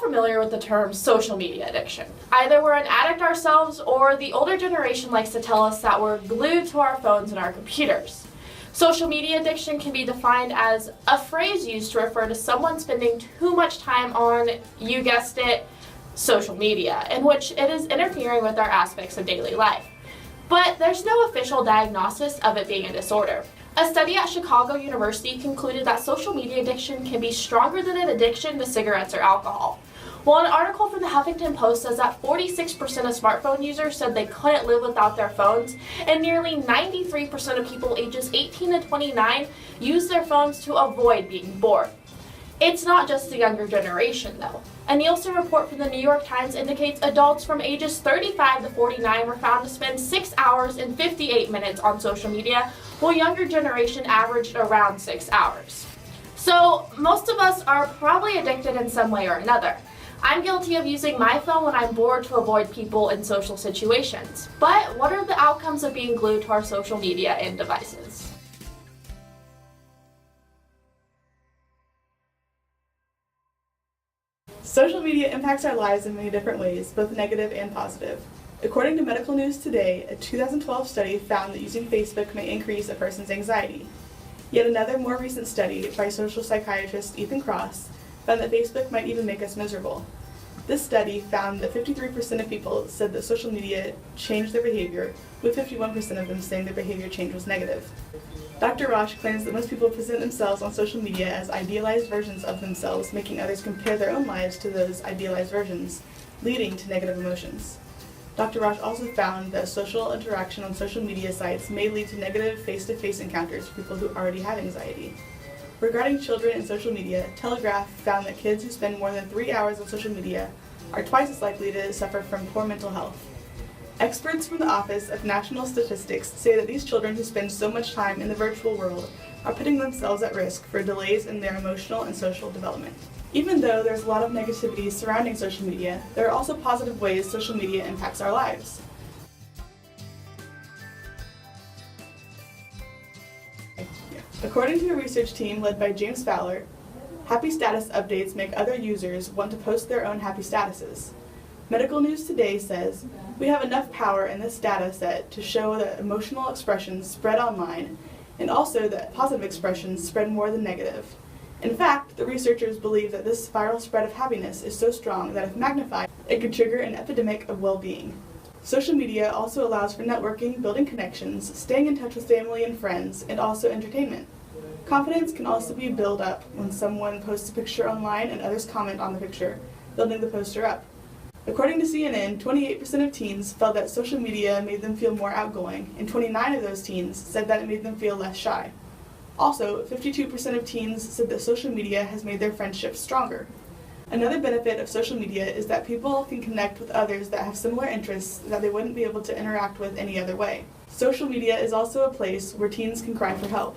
familiar with the term social media addiction. Either we're an addict ourselves or the older generation likes to tell us that we're glued to our phones and our computers. Social media addiction can be defined as a phrase used to refer to someone spending too much time on, you guessed it, social media, in which it is interfering with our aspects of daily life. But there's no official diagnosis of it being a disorder. A study at Chicago University concluded that social media addiction can be stronger than an addiction to cigarettes or alcohol. While an article from the Huffington Post says that 46% of smartphone users said they couldn't live without their phones, and nearly 93% of people ages 18 to 29 use their phones to avoid being bored. It's not just the younger generation, though. A Nielsen report from the New York Times indicates adults from ages 35 to 49 were found to spend 6 hours and 58 minutes on social media, while younger generation averaged around 6 hours. So most of us are probably addicted in some way or another. I'm guilty of using my phone when I'm bored to avoid people in social situations. But what are the outcomes of being glued to our social media and devices? Social media impacts our lives in many different ways, both negative and positive. According to Medical News Today, a 2012 study found that using Facebook may increase a person's anxiety. Yet another more recent study by social psychiatrist Ethan Cross found that Facebook might even make us miserable. This study found that 53% of people said that social media changed their behavior, with 51% of them saying their behavior change was negative. Dr. Rosh claims that most people present themselves on social media as idealized versions of themselves, making others compare their own lives to those idealized versions, leading to negative emotions. Dr. Rosh also found that social interaction on social media sites may lead to negative face-to-face encounters for people who already have anxiety. Regarding children and social media, Telegraph found that kids who spend more than 3 hours on social media are twice as likely to suffer from poor mental health. Experts from the Office of National Statistics say that these children who spend so much time in the virtual world are putting themselves at risk for delays in their emotional and social development. Even though there's a lot of negativity surrounding social media, there are also positive ways social media impacts our lives. According to a research team led by James Fowler, happy status updates make other users want to post their own happy statuses. Medical News Today says, "We have enough power in this data set to show that emotional expressions spread online, and also that positive expressions spread more than negative. In fact, the researchers believe that this viral spread of happiness is so strong that if magnified, it could trigger an epidemic of well-being." Social media also allows for networking, building connections, staying in touch with family and friends, and also entertainment. Confidence can also be built up when someone posts a picture online and others comment on the picture, building the poster up. According to CNN, 28% of teens felt that social media made them feel more outgoing, and 29 of those teens said that it made them feel less shy. Also, 52% of teens said that social media has made their friendships stronger. Another benefit of social media is that people can connect with others that have similar interests that they wouldn't be able to interact with any other way. Social media is also a place where teens can cry for help.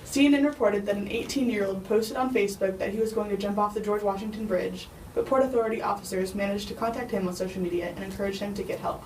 CNN reported that an 18-year-old posted on Facebook that he was going to jump off the George Washington Bridge, but Port Authority officers managed to contact him on social media and encourage him to get help.